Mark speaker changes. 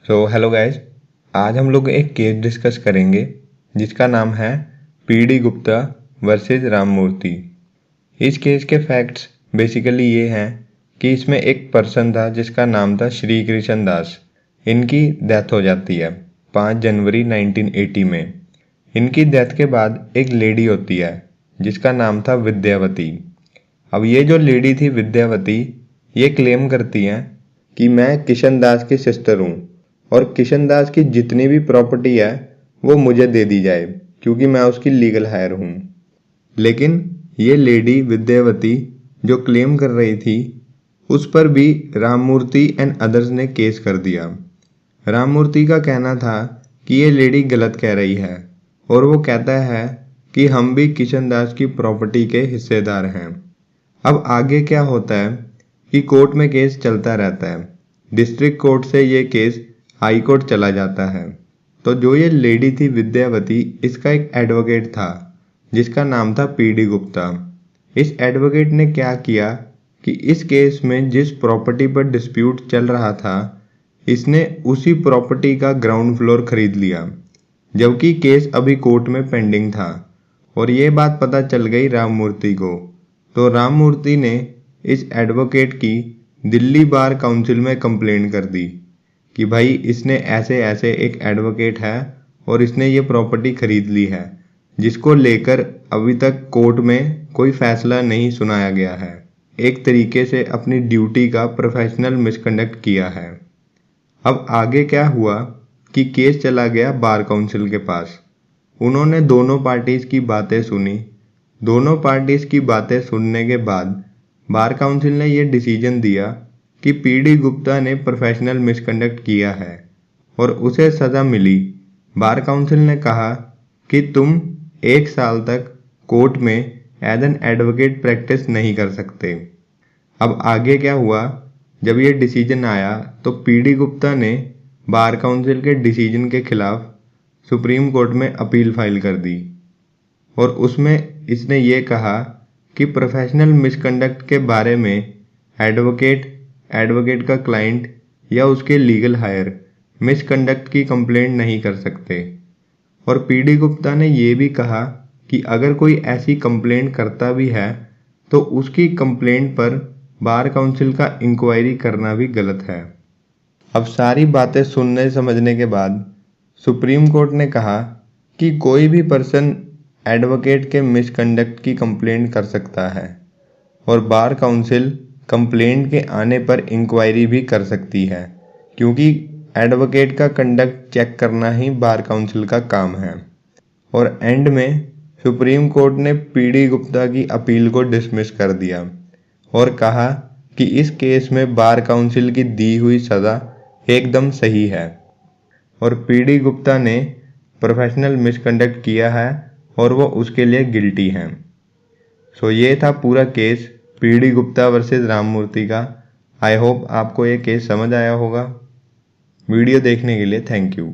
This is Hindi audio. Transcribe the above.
Speaker 1: हेलो गाइस, आज हम लोग एक केस डिस्कस करेंगे जिसका नाम है पीडी गुप्ता वर्सेस राममूर्ति। इस केस के फैक्ट्स बेसिकली ये हैं कि इसमें एक पर्सन था जिसका नाम था श्री कृष्ण दास। इनकी डेथ हो जाती है 5 जनवरी 1980 में। इनकी डेथ के बाद एक लेडी होती है जिसका नाम था विद्यावती। अब ये जो लेडी थी विद्यावती, ये क्लेम करती हैं कि मैं किशन दास की सिस्टर हूँ और किशन दास की जितनी भी प्रॉपर्टी है वो मुझे दे दी जाए क्योंकि मैं उसकी लीगल हायर हूँ। लेकिन ये लेडी विद्यावती जो क्लेम कर रही थी उस पर भी राममूर्ति एंड अदर्स ने केस कर दिया। राममूर्ति का कहना था कि ये लेडी गलत कह रही है और वो कहता है कि हम भी किशन दास की प्रॉपर्टी के हिस्सेदार हैं। अब आगे क्या होता है कि कोर्ट में केस चलता रहता है। डिस्ट्रिक्ट कोर्ट से ये केस हाई कोर्ट चला जाता है। तो जो ये लेडी थी विद्यावती, इसका एक एडवोकेट था जिसका नाम था पीडी गुप्ता। इस एडवोकेट ने क्या किया कि इस केस में जिस प्रॉपर्टी पर डिस्प्यूट चल रहा था, इसने उसी प्रॉपर्टी का ग्राउंड फ्लोर खरीद लिया, जबकि केस अभी कोर्ट में पेंडिंग था। और ये बात पता चल गई राममूर्ति को। तो राममूर्ति ने इस एडवोकेट की दिल्ली बार काउंसिल में कंप्लेंट कर दी कि भाई इसने ऐसे ऐसे एक एडवोकेट है और इसने ये प्रॉपर्टी खरीद ली है, जिसको लेकर अभी तक कोर्ट में कोई फैसला नहीं सुनाया गया है। एक तरीके से अपनी ड्यूटी का प्रोफेशनल मिसकंडक्ट किया है। अब आगे क्या हुआ कि केस चला गया बार काउंसिल के पास। उन्होंने दोनों पार्टीज की बातें सुनी। दोनों पार्टीज की बातें सुनने के बाद बार काउंसिल ने यह डिसीजन दिया कि पीडी गुप्ता ने प्रोफेशनल मिसकंडक्ट किया है और उसे सज़ा मिली। बार काउंसिल ने कहा कि तुम 1 साल तक कोर्ट में एज एन एडवोकेट प्रैक्टिस नहीं कर सकते। अब आगे क्या हुआ, जब ये डिसीजन आया तो पीडी गुप्ता ने बार काउंसिल के डिसीजन के खिलाफ सुप्रीम कोर्ट में अपील फाइल कर दी और उसमें इसने ये कहा कि प्रोफेशनल मिसकंडक्ट के बारे में एडवोकेट का क्लाइंट या उसके लीगल हायर मिसकंडक्ट की कंप्लेंट नहीं कर सकते। और पीडी गुप्ता ने ये भी कहा कि अगर कोई ऐसी कंप्लेंट करता भी है तो उसकी कंप्लेंट पर बार काउंसिल का इंक्वायरी करना भी गलत है। अब सारी बातें सुनने समझने के बाद सुप्रीम कोर्ट ने कहा कि कोई भी पर्सन एडवोकेट के मिसकंडक्ट की कंप्लेंट कर सकता है और बार काउंसिल कंप्लेंट के आने पर इंक्वायरी भी कर सकती है, क्योंकि एडवोकेट का कंडक्ट चेक करना ही बार काउंसिल का काम है। और एंड में सुप्रीम कोर्ट ने पीडी गुप्ता की अपील को डिसमिस कर दिया और कहा कि इस केस में बार काउंसिल की दी हुई सज़ा एकदम सही है और पीडी गुप्ता ने प्रोफेशनल मिसकंडक्ट किया है और वो उसके लिए गिल्टी हैं। ये था पूरा case PD Gupta versus Ramamurthy का। आई होप आपको ये केस समझ आया होगा। वीडियो देखने के लिए थैंक यू।